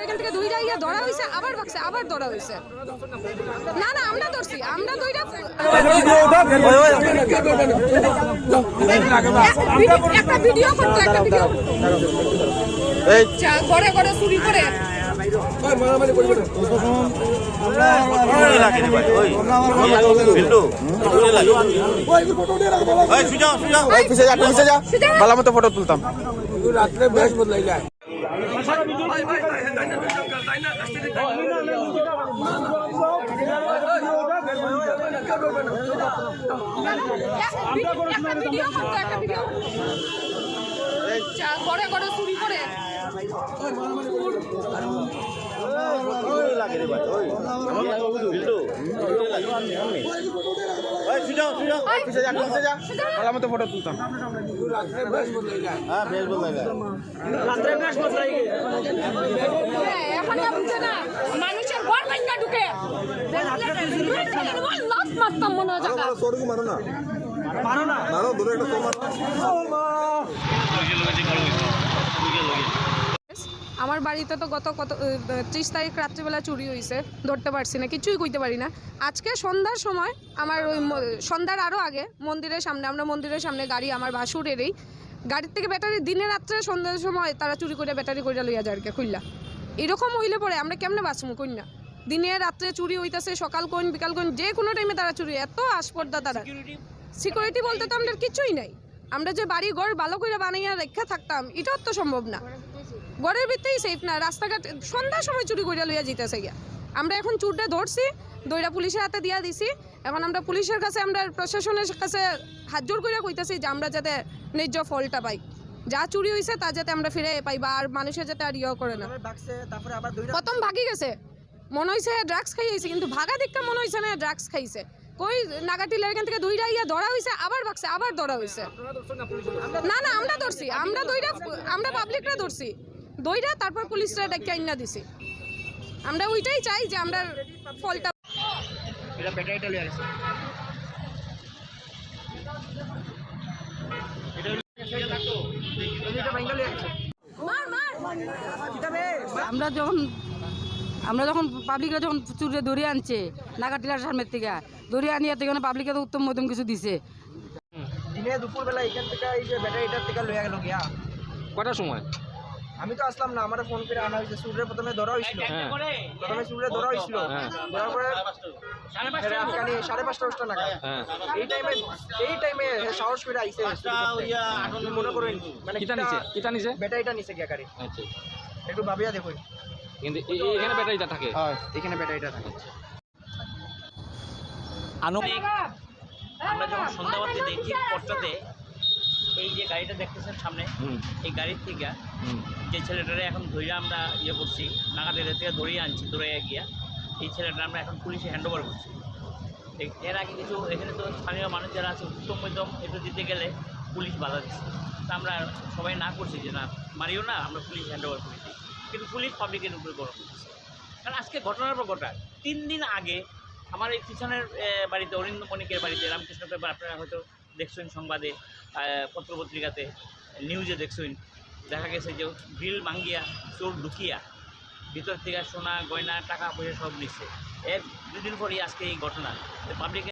এখান থেকে দুইটা ইয়া ধরা হয়েছে, আবার বাক্সে আবার ধরা হয়েছে। না না আমরা ধরছি, আমরা দুইটা একটা ভিডিও করতে, একটা ভিডিও ঘরে ঘরে চুরি করে ভালো মতো ফটো তুলতাম। রাত্রে বেশ বদলাই যায়। ঘরে ঘরে চুরি করে ভালো মতো ফটো তুলতাম। রাত্রে বেশ বদলাই যায়। মানুষের ঘর ভাঙা ঢুকে মারতাম মনে হয় জায়গা। আমার বাড়িতে তো গত 30 তারিখ রাত্রিবেলা চুরি হয়েছে, ধরতে পারছি না, কিছুই কইতে পারি না। আজকে সন্ধ্যার সময় আমার ওই সন্ধ্যার আরও আগে মন্দিরের সামনে, আমরা মন্দিরের সামনে গাড়ি আমার ভাসুরেরই গাড়ির থেকে ব্যাটারি দিনে রাত্রে সন্ধ্যার সময় তারা চুরি করে ব্যাটারি কইরা লইয়া যায় আর কি খুললা। এরকম হইলে পরে আমরা কেমনে বাঁচবো কইনা? দিনে রাত্রে চুরি হইতেছে, সকাল কোন বিকাল কোন যে কোনো টাইমে তারা চুরি, এত আসপর্দা তারা। সিকিউরিটি বলতে তো আমাদের কিছুই নাই। আমরা যে বাড়ি ঘর ভালো করে বানাইয়া রেখা থাকতাম এটাও তো সম্ভব না। ঘরের ভিতরেই সেফ না, রাস্তাঘাট সন্ধ্যার সময় চুরি করে লইয়া যেতেছে গিয়া। আমরা এখন চুরটা ধরছি, দইটা পুলিশের হাতে দিয়া দিছি। এখন আমরা পুলিশের কাছে, আমরা প্রশাসনের কাছে হাত জোর করে কইতেছি যে আমরা যাতে ন্যায্য ফলটা পাই, যা চুরি হয়েছে তা যাতে আমরা ফিরে পাই, বা আর মানুষের যাতে আর ইয়ে করে না। প্রথম ভাগি গেছে, মনে হয়েছে ড্রাগস খাইয়েছে, কিন্তু ভাগা দিকটা মনে হয়েছে না ড্রাগস খাইছে। কই নাগাটিলের এখান থেকে দুইটা ইয়া ধরা হয়েছে, আবার বাক্সে আবার ধরা হয়েছে। না না আমরা ধরছি, আমরা দুইটা, আমরা পাবলিকরা ধরছি দইটা, তারপর পুলিশরা ডাকি আইনা দিছি। আমরা ওইটাই চাই যে আমরা ফলটা আমরা যখন পাবলিকরা যখন চুরে ধরে আনছে নাগাটিলার সামনের থেকে ধরে আনিয়ে থেকে পাবলিকরা তো উত্তম মধ্যম কিছু দিছে। দিনে দুপুরবেলা এখান থেকে এই যে ব্যাটারিটার থেকে লইয়া গেল গিয়া। কটার সময়? আমি তো আসলাম না, আমার ফোন করে আনা হয়েছে। সুরের প্রথমে ধরা হয়েছিল, প্রথমে সুরে ধরা হয়েছিল, ধরার পরে 5:30 নাগাদ এই টাইমে সাহস করে আইসে। মনে করেন মানে ব্যাটারিটা নিচে গিয়া গাড়ি। একটু ভাবিয়া দেখুন, কিন্তু এখানে ব্যাটারিটা থাকে, এখানে ব্যাটারিটা থাকে। আমরা যখন সন্ধ্যাবাতি দেখি পথটাতে এই যে গাড়িটা দেখতেছেন সামনে, এই গাড়ির থেকে যে ছেলেটারে এখন ধরে আমরা ইয়ে করছি, নাগাটের থেকে ধরিয়ে আনছি, ধরে গিয়া এই ছেলেটা আমরা এখন পুলিশে হ্যান্ড ওভার করছি। এর আগে কিছু এখানে তো স্থানীয় মানুষ যারা আছে উত্তম মধ্যম একটু দিতে গেলে পুলিশ বাধা দিচ্ছে। তা আমরা সবাই না করছি যে না মারিও না, আমরা পুলিশ হ্যান্ড ওভার করেছি, কিন্তু পুলিশ পাবলিকের উপরে গরম করছে। কারণ আজকে ঘটনার পর ঘটা 3 দিন আগে আমার এই পিছনের বাড়িতে, অরিন্দ মণিকের বাড়িতে, রামকৃষ্ণ পেপার আপনারা হয়তো দেখছেন সংবাদে, পত্রপত্রিকাতে, নিউজে দেখছেন, দেখা গেছে যে গ্রিল ভাঙ্গিয়া চোর ঢুকিয়া ভিতর থেকে সোনা গয়না টাকা পয়সা সব নিচ্ছে। এর 2 দিন পরই আজকে এই ঘটনা। পাবলিক